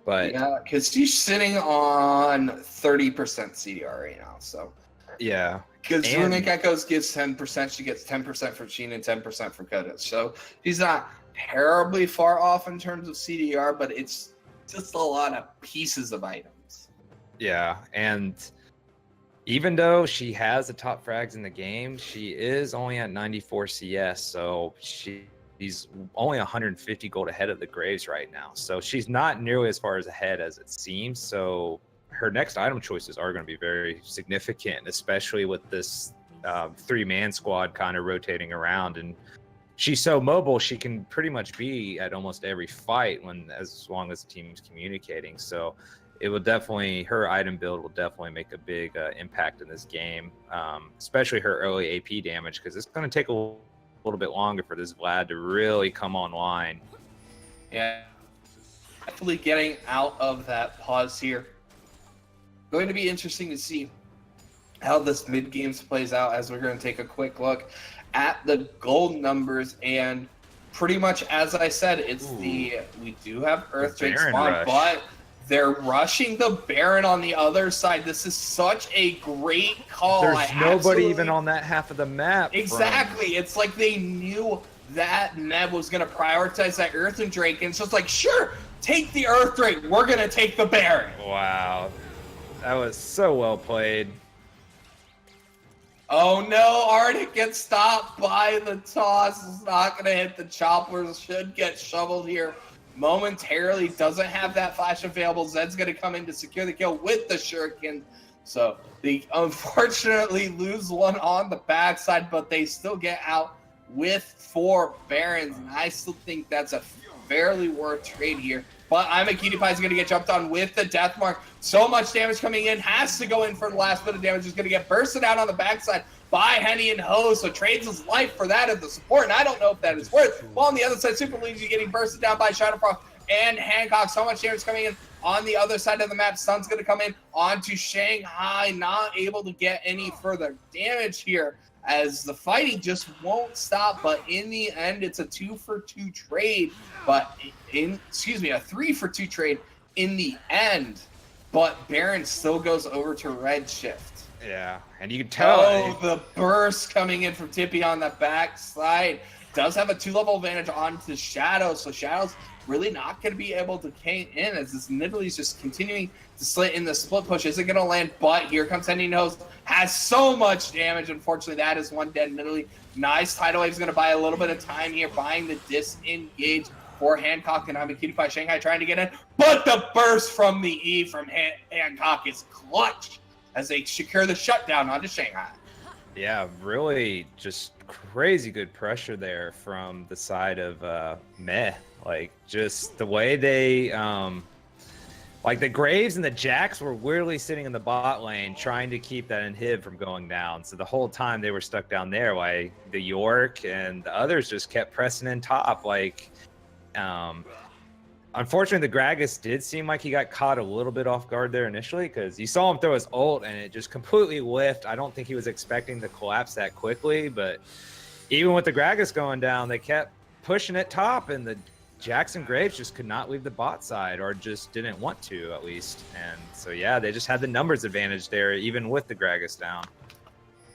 But yeah, because she's sitting on 30% CDR right now. So yeah, because Runic Echoes gives 10%, she gets 10% from Sheen and 10% from Kodesh. So she's not terribly far off in terms of CDR, but it's just a lot of pieces of items. Yeah, and even though she has the top frags in the game, she is only at 94 CS, so she's only 150 gold ahead of the Graves right now. So she's not nearly as far as ahead as it seems. So her next item choices are going to be very significant, especially with this 3-man squad kind of rotating around. And she's so mobile, she can pretty much be at almost every fight as long as the team's communicating. So it will definitely, her item build will definitely make a big impact in this game, especially her early AP damage, because it's going to take a little bit longer for this Vlad to really come online. Yeah, definitely getting out of that pause here. Going to be interesting to see how this mid games plays out, as we're going to take a quick look at the gold numbers. And pretty much as I said, it's we do have Earthdrake spawn, but they're rushing the Baron on the other side. This is such a great call. There's nobody even on that half of the map. Exactly. It's like they knew that Neb was going to prioritize that Earthdrake, and it's just like, sure, take the Earthdrake. We're going to take the Baron. Wow. That was so well played. Oh no, Arctic gets stopped by the toss. It's not going to hit the choppers. Should get shoveled here momentarily. Doesn't have that flash available. Zed's going to come in to secure the kill with the shuriken. So they unfortunately lose one on the backside, but they still get out with 4 Barons, and I still think that's a fairly worth trade here. But I'm a Cutie Pie is going to get jumped on with the Death Mark. So much damage coming in, has to go in for the last bit of damage. Is going to get bursted out on the backside by Henny and Ho, so trades his life for that as the support, and I don't know if that is worth. While on the other side, Super Luigi getting bursted down by Shadowfrost and Hancock. So much damage coming in on the other side of the map. Sun's going to come in onto Shanghai, not able to get any further damage here as the fighting just won't stop. But in the end, it's a 2-for-2 trade, but a 3-for-2 trade in the end. But Baron still goes over to Redshift. Yeah, and you can tell. Oh, the burst coming in from Tippy on the backside. Does have a 2-level advantage onto Shadow, so Shadow's really not going to be able to cane in as this Nidalee just continuing to slit in the split push. Isn't going to land, but here comes Henny Nose. Has so much damage. Unfortunately, that is one dead Nidalee. Nice tidal wave is going to buy a little bit of time here, buying the disengage for Hancock, and I'm a Cutie Pie Shanghai trying to get in, but the burst from the E from Hancock is clutch as they secure the shutdown onto Shanghai. Yeah, really just crazy good pressure there from the side of Meh. Like, just the way they, like the Graves and the Jacks were weirdly sitting in the bot lane trying to keep that inhib from going down. So the whole time they were stuck down there, while the York and the others just kept pressing in top. Like, unfortunately, the Gragas did seem like he got caught a little bit off guard there initially, because you saw him throw his ult and it just completely whiffed. I don't think he was expecting to collapse that quickly, but even with the Gragas going down, they kept pushing it top, and the Jackson Graves just could not leave the bot side, or just didn't want to, at least. And so, yeah, they just had the numbers advantage there, even with the Gragas down.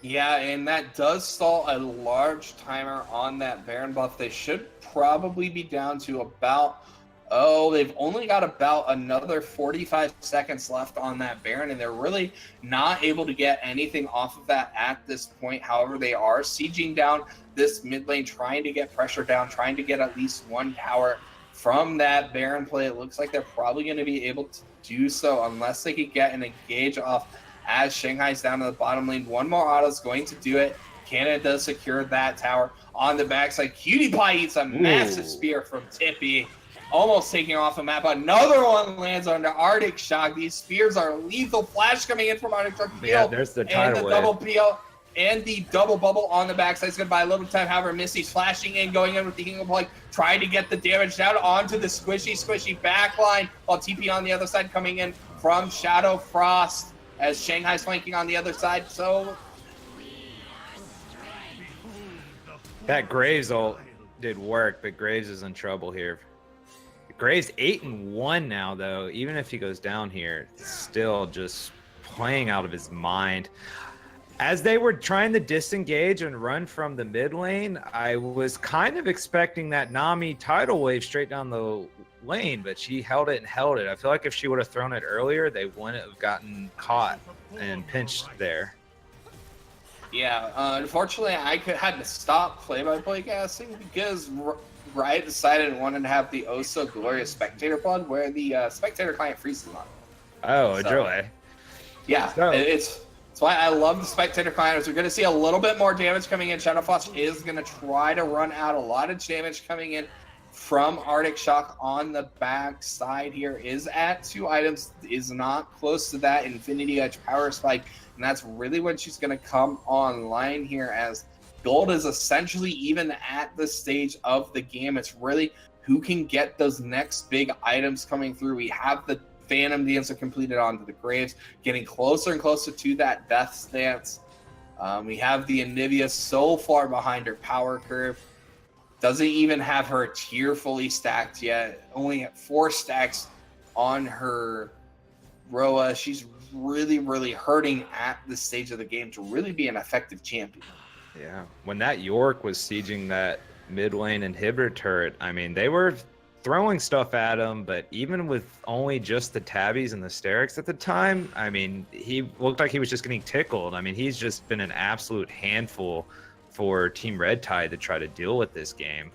Yeah, and that does stall a large timer on that Baron buff. They should probably be down to about, they've only got about another 45 seconds left on that Baron, and they're really not able to get anything off of that at this point. However, they are sieging down this mid lane, trying to get pressure down, trying to get at least one tower from that Baron play. It looks like they're probably going to be able to do so unless they could get an engage off as Shanghai's down to the bottom lane. One more auto is going to do it. Canada does secure that tower on the backside. Cutie Pie eats a massive spear from Tippy, almost taking off the map. Another one lands under Arctic Shock. These spears are lethal. Flash coming in from Arctic Shock. Yeah, there's the tidal and the wave. double peel and the double bubble on the backside is going to buy a little time. However, Missy's flashing in, going in with the Healing Plug, trying to get the damage down onto the squishy backline, while TP on the other side coming in from Shadow Frost as Shanghai's flanking on the other side. So that Graves ult did work, but Graves is in trouble here. Graves 8-1 now, though. Even if he goes down here, still just playing out of his mind. As they were trying to disengage and run from the mid lane, I was kind of expecting that Nami tidal wave straight down the lane, but she held it and held it. I feel like if she would have thrown it earlier, they wouldn't have gotten caught and pinched there. yeah, unfortunately, I had to stop play-by-play casting because Riot decided it wanted to have the oh so glorious spectator plug where the spectator client freezes on. Oh, really? Yeah, So- That's why I love the spectator client. We're going to see a little bit more damage coming in. Shadow Frost is going to try to run out. A lot of damage coming in from Arctic Shock on the back side here. Is at 2 items. Is not close to that Infinity Edge power spike. And that's really when she's going to come online here, as gold is essentially even at the stage of the game. It's really who can get those next big items coming through. We have the Phantom Dancer completed onto the Graves, getting closer and closer to that Death Stance. We have the Anivia so far behind her power curve. Doesn't even have her tier fully stacked yet. Only at 4 stacks on her Roa. She's really, really hurting at this stage of the game to really be an effective champion. Yeah. When that York was sieging that mid lane inhibitor turret, I mean, they were throwing stuff at him, but even with only just the tabbies and the sterics at the time, I mean, he looked like he was just getting tickled. I mean, he's just been an absolute handful for Team Red Tide to try to deal with this game.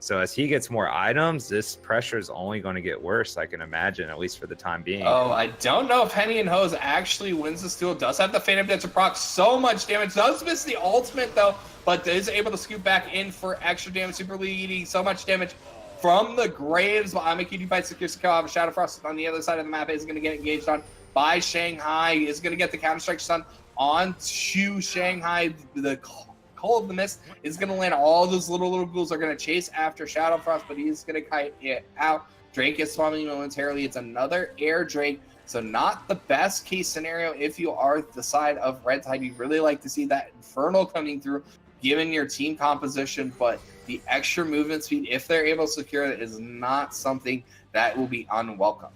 So as he gets more items, this pressure is only going to get worse, I can imagine, at least for the time being. Oh, I don't know if Henny and Hose actually wins this duel. Does have the Phantom Dancer proc, so much damage. Does miss the ultimate, though, but is able to scoop back in for extra damage. Super leading so much damage from the Graves. But I'm a cutie by secure kill. Shadow Frost on the other side of the map is going to get engaged on by Shanghai. Is going to get the Counter-Strike stun onto Shanghai. The Call of the Mist is going to land. All those little ghouls are going to chase after Shadow Frost, but he's going to kite it out. Drake is spawning momentarily. It's another air Drake, so not the best case scenario if you are the side of Red Tide. You'd really like to see that Infernal coming through, given your team composition, but the extra movement speed, if they're able to secure it, is not something that will be unwelcome.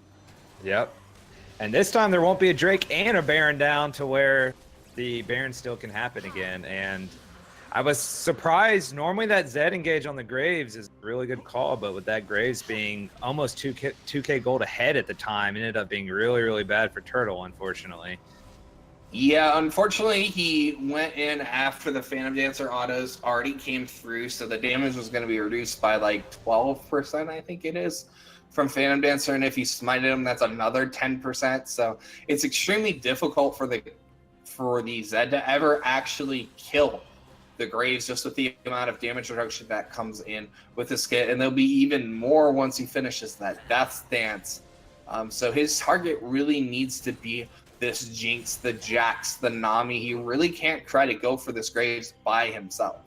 Yep. And this time there won't be a Drake and a Baron down to where the Baron still can happen again. And I was surprised. Normally that Zed engage on the Graves is a really good call, but with that Graves being almost 2k gold ahead at the time, it ended up being really, really bad for Turtle, unfortunately. Yeah, unfortunately, he went in after the Phantom Dancer autos already came through, so the damage was going to be reduced by like 12%, I think it is, from Phantom Dancer, and if he smited him, that's another 10%. So it's extremely difficult for the Zed to ever actually kill the Graves, just with the amount of damage reduction that comes in with this kit, and there'll be even more once he finishes that Death Dance. So his target really needs to be this Jinx, the Jax, the Nami. He really can't try to go for this Graves by himself.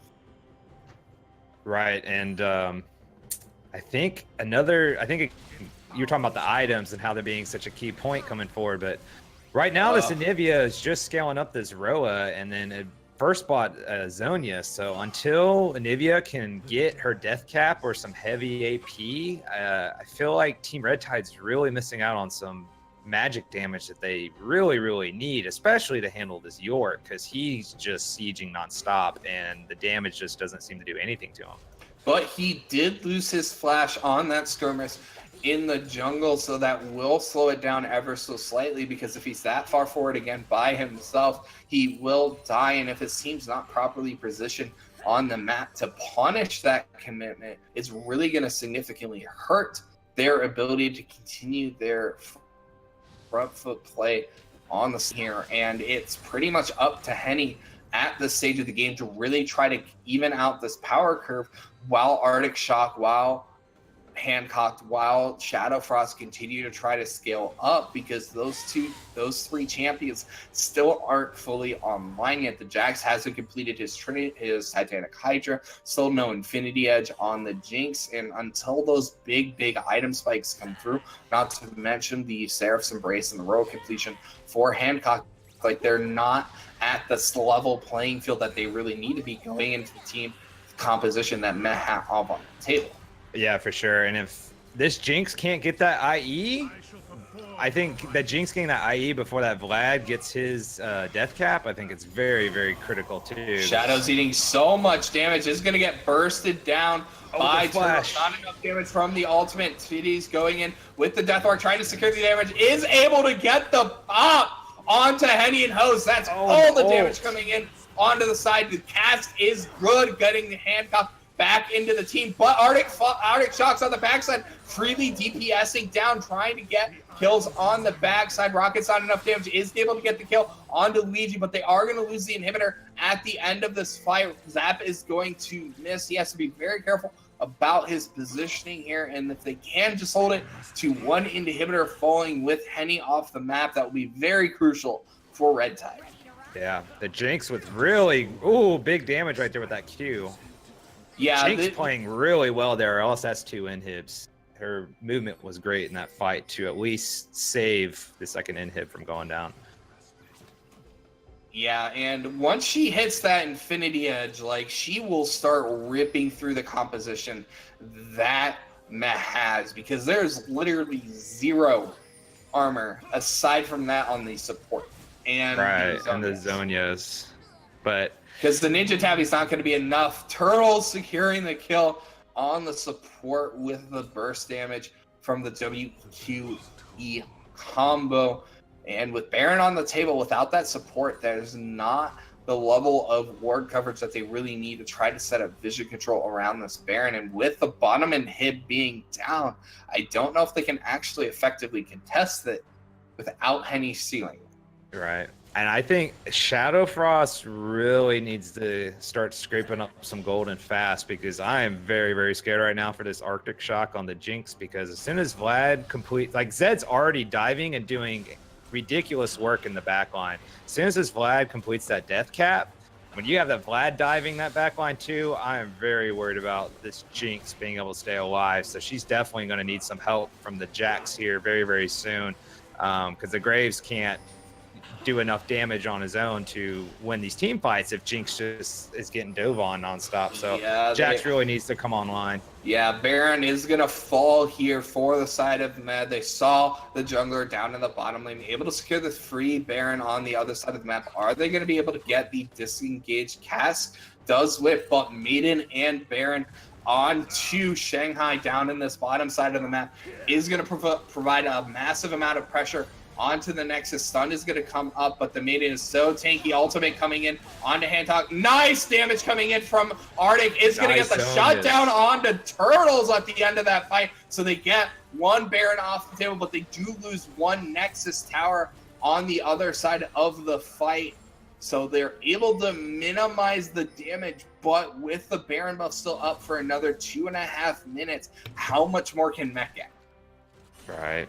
Right, and I think you're talking about the items and how they're being such a key point coming forward, but right now this Anivia is just scaling up this Roa, and then it first bought Zonia, so until Anivia can get her death cap or some heavy AP, I feel like Team Red Tide's really missing out on some magic damage that they really, really need, especially to handle this York, because he's just sieging nonstop, and the damage just doesn't seem to do anything to him. But he did lose his flash on that skirmish in the jungle, so that will slow it down ever so slightly, because if he's that far forward again by himself, he will die, and if his team's not properly positioned on the map to punish that commitment, it's really going to significantly hurt their ability to continue their front foot play on the scene here. And it's pretty much up to Henny at this stage of the game to really try to even out this power curve, while Arctic Shock, while Hancock, while Shadow Frost continue to try to scale up, because those three champions still aren't fully online yet. The Jax hasn't completed his Titanic Hydra, still no Infinity Edge on the Jinx, and until those big item spikes come through, not to mention the Seraph's Embrace and the Royal completion for Hancock, like they're not at this level playing field that they really need to be going into the team composition that Meh have on the table. Yeah, for sure. And if this Jinx can't get that IE, I think that Jinx getting that IE before that Vlad gets his death cap, I think it's very, very critical too. Shadow's eating so much damage. Is going to get bursted down by Flash. Not enough damage from the ultimate. Titty's going in with the Death Mark, trying to secure the damage. Is able to get the pop onto Henny and Hose. That's all the damage coming in onto the side. The cast is good, getting the Hancock back into the team, but Arctic Shock's on the backside, freely DPSing down, trying to get kills on the backside. Rocket's not enough damage, is able to get the kill onto Luigi, but they are going to lose the inhibitor at the end of this fight. Zap is going to miss. He has to be very careful about his positioning here, and if they can just hold it to one inhibitor falling with Henny off the map, that will be very crucial for Red Tide. Yeah, the Jinx with really big damage right there with that Q. Yeah, Jinx playing really well there, or else that's two inhibs. Her movement was great in that fight to at least save the second inhib from going down. Yeah, and once she hits that Infinity Edge, like, she will start ripping through the composition that Meh has, because there's literally zero armor aside from that on the support. And the Zonias. But because the Ninja Tabby's not going to be enough. Turtle securing the kill on the support with the burst damage from the WQE combo. And with Baron on the table, without that support, there's not the level of ward coverage that they really need to try to set up vision control around this Baron. And with the bottom inhib being down, I don't know if they can actually effectively contest it without Henny stealing. Right. And I think Shadow Frost really needs to start scraping up some golden fast, because I am very, very scared right now for this Arctic Shock on the Jinx, because as soon as Vlad completes, like Zed's already diving and doing ridiculous work in the back line. As soon as this Vlad completes that death cap, when you have that Vlad diving that back line too, I am very worried about this Jinx being able to stay alive. So she's definitely going to need some help from the Jax here very, very soon, because the Graves can't do enough damage on his own to win these team fights if Jinx just is getting dove on nonstop. So yeah, Jax really needs to come online. Yeah, Baron is going to fall here for the side of the map. They saw the jungler down in the bottom lane, able to secure the free Baron on the other side of the map. Are they going to be able to get the disengaged cast? Does whip, but Maiden and Baron on to Shanghai down in this bottom side of the map is going to provide a massive amount of pressure onto the Nexus. Stun is going to come up, but the Maiden is so tanky. Ultimate coming in onto Handtalk. Nice damage coming in from Arctic. Is going to get the shutdown onto Turtles at the end of that fight. So they get one Baron off the table, but they do lose one Nexus tower on the other side of the fight. So they're able to minimize the damage, but with the Baron buff still up for another 2.5 minutes, how much more can Mech get? Right.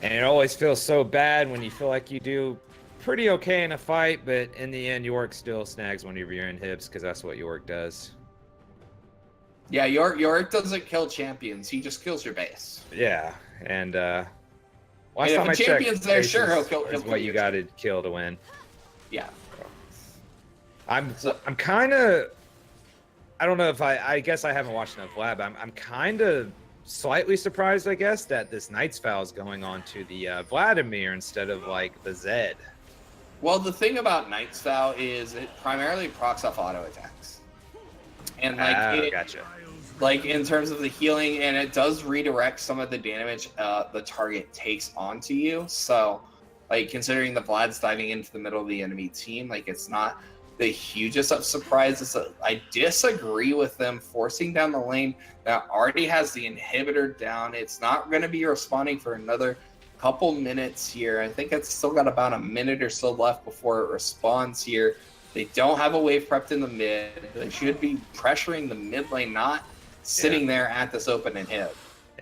And it always feels so bad when you feel like you do pretty okay in a fight, but in the end, York still snags one of your inhibs, because that's what York does. Yeah, York doesn't kill champions. He just kills your base. Yeah, and last time I checked, champion's there, sure, he'll kill what you got to kill to win. Yeah. I'm kind of, I don't know if I guess I haven't watched enough Lab. I'm kind of slightly surprised, I guess, that this Knight's Vow is going on to the Vladimir instead of like the Zed. Well, the thing about Knight's Vow is it primarily procs off auto attacks, and like gotcha. Like in terms of the healing, and it does redirect some of the damage the target takes onto you. So, like considering the Vlad's diving into the middle of the enemy team, like it's not the hugest of surprises. I disagree with them forcing down the lane that already has the inhibitor down. It's not going to be responding for another couple minutes here. I think it's still got about a minute or so left before it responds here. They don't have a wave prepped in the mid. They should be pressuring the mid lane, not sitting there at this open inhib.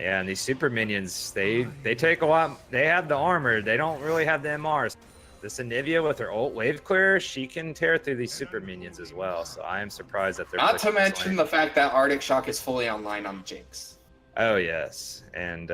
Yeah, and these super minions, they take a lot. They have the armor. They don't really have the MRs. This Anivia with her ult wave clear, she can tear through these super minions as well. So I am surprised that they're not to mention the fact that Arctic Shock is fully online on the Jinx. Oh yes, and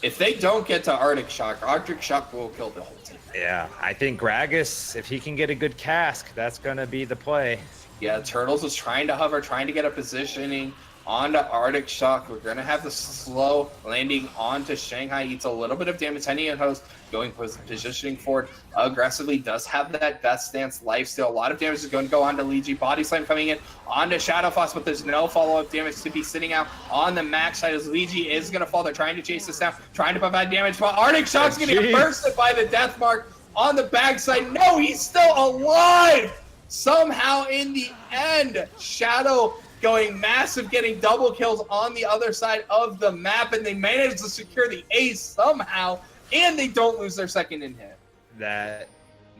if they don't get to Arctic Shock will kill the whole team. Yeah, I think Gragas, if he can get a good cask, that's gonna be the play. Yeah, Turtles was trying to hover, trying to get a positioning onto Arctic Shock. We're going to have the slow landing onto Shanghai. Eats a little bit of damage. Henny and Host going positioning forward aggressively. Does have that Death Stance lifesteal. A lot of damage is going to go onto Leegi. Body Slam coming in onto Shadowfoss, but there's no follow-up damage to be sitting out on the max side as Leegi is going to fall. They're trying to chase this down, trying to provide damage, but Arctic Shock's going to get bursted by the Death Mark on the backside. No, he's still alive! Somehow in the end, Shadow going massive, getting double kills on the other side of the map, and they manage to secure the ace somehow, and they don't lose their second inhib. That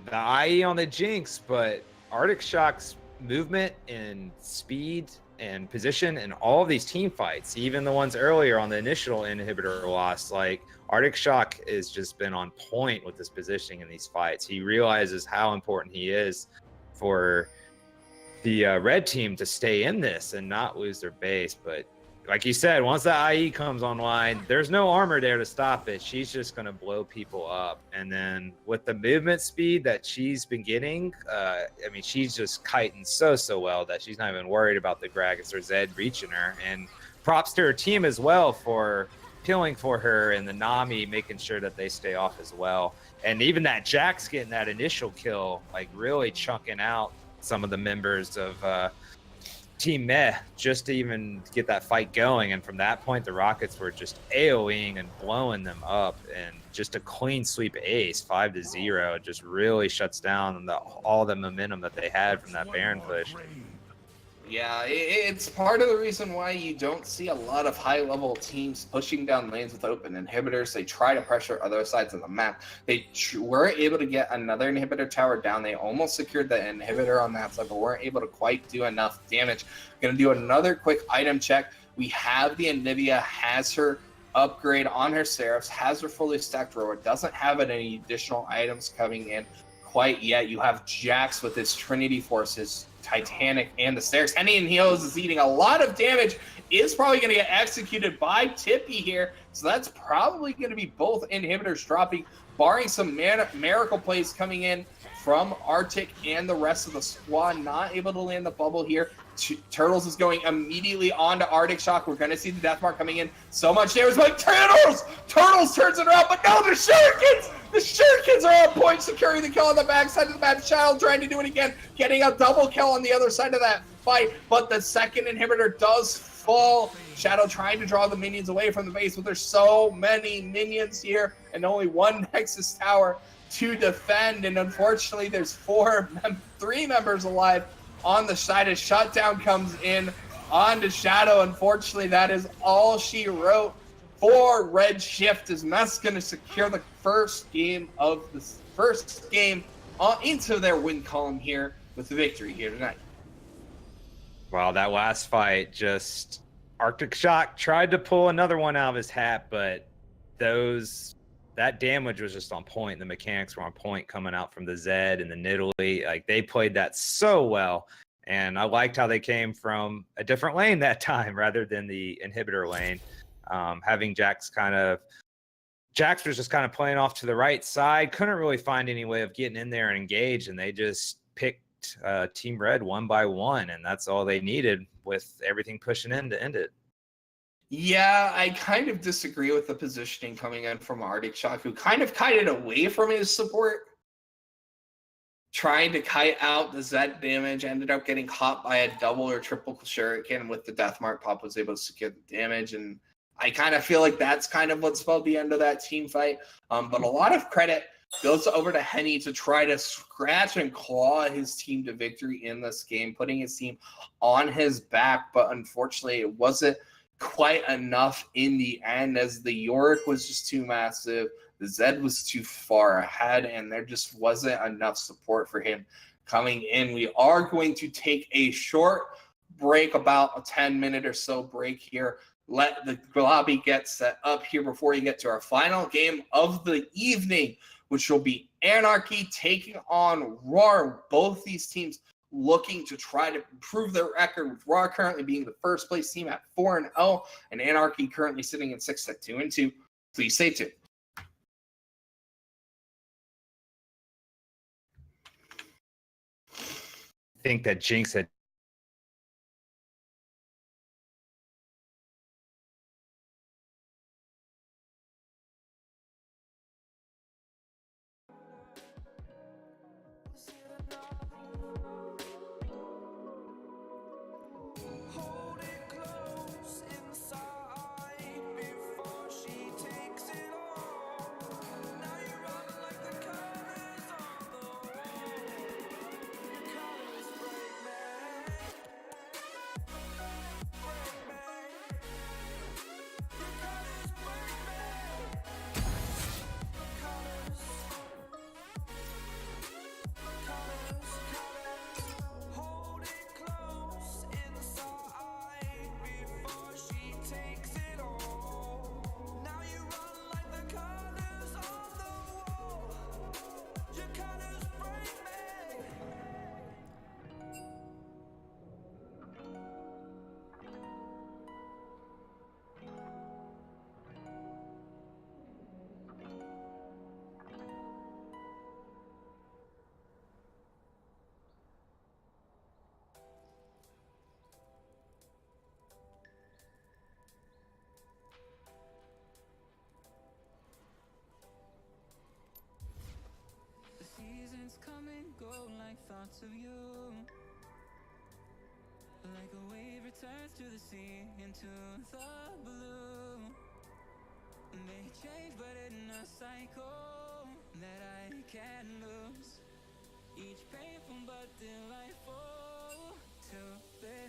the IE on the Jinx, but Arctic Shock's movement and speed and position in all of these team fights, even the ones earlier on the initial inhibitor loss, like Arctic Shock has just been on point with his positioning in these fights. He realizes how important he is for the red team to stay in this and not lose their base. But like you said, once the IE comes online, there's no armor there to stop it. She's just going to blow people up. And then with the movement speed that she's been getting, I mean, she's just kiting so well that she's not even worried about the Gragas or Zed reaching her. And props to her team as well for killing for her, and the Nami making sure that they stay off as well. And even that Jax getting that initial kill, like really chunking out some of the members of Team Meh just to even get that fight going. And from that point, the Rockets were just AOEing and blowing them up. And just a clean sweep ace, 5-0, just really shuts down all the momentum that they had from that Baron push. Yeah, it's part of the reason why you don't see a lot of high-level teams pushing down lanes with open inhibitors. They try to pressure other sides of the map. They were able to get another inhibitor tower down. They almost secured the inhibitor on that side, but weren't able to quite do enough damage. Going to do another quick item check. We have the Anivia, has her upgrade on her Seraphs, has her fully stacked rower, doesn't have any additional items coming in quite yet. You have Jax with his Trinity Forces, Titanic, and the Stairs. Henny and Heels is eating a lot of damage, is probably going to get executed by Tippy here, so that's probably going to be both inhibitors dropping, barring some miracle plays coming in from Arctic and the rest of the squad. Not able to land the bubble here. Turtles is going immediately on to Arctic Shock. We're going to see the Deathmark coming in. So much damage, but Turtles turns it around, but no, the Shurikens! The Shurikens are on point, securing the kill on the backside of the map. Shadow trying to do it again, getting a double kill on the other side of that fight, but the second inhibitor does fall. Shadow trying to draw the minions away from the base, but there's so many minions here and only one Nexus tower to defend, and unfortunately there's three members alive on the side as Shutdown comes in onto Shadow. Unfortunately, that is all she wrote for Red Shift, as Mess going to secure the first game into their win column here with the victory here tonight. Wow, that last fight, just Arctic Shock tried to pull another one out of his hat, but that damage was just on point. The mechanics were on point coming out from the Zed and the Nidalee. Like, they played that so well. And I liked how they came from a different lane that time rather than the inhibitor lane. Having Jax was just kind of playing off to the right side, couldn't really find any way of getting in there and engage, and they just picked Team Red one by one, and that's all they needed with everything pushing in to end it. Yeah, I kind of disagree with the positioning coming in from Arctic Shock, who kind of kited away from his support, trying to kite out the Zed damage, ended up getting caught by a double or triple Shuriken. With the Deathmark, Pop was able to secure the damage, and I kind of feel like that's kind of what spelled the end of that team fight. But a lot of credit goes over to Henny to try to scratch and claw his team to victory in this game, putting his team on his back. But unfortunately, it wasn't quite enough in the end, as the Yorick was just too massive, the Zed was too far ahead, and there just wasn't enough support for him coming in. We are going to take a short break, about a 10-minute or so break here. Let the lobby get set up here before you get to our final game of the evening, which will be Anarchy taking on Roar. Both these teams looking to try to improve their record, with Roar currently being the first place team at 4-0, and Anarchy currently sitting in 6th at 2-2. Please stay tuned. I think that Jinx had Come and go like thoughts of you, like a skies to the sea, into the blue. May change, but in a cycle that I can't lose. Each painful but delightful to bear.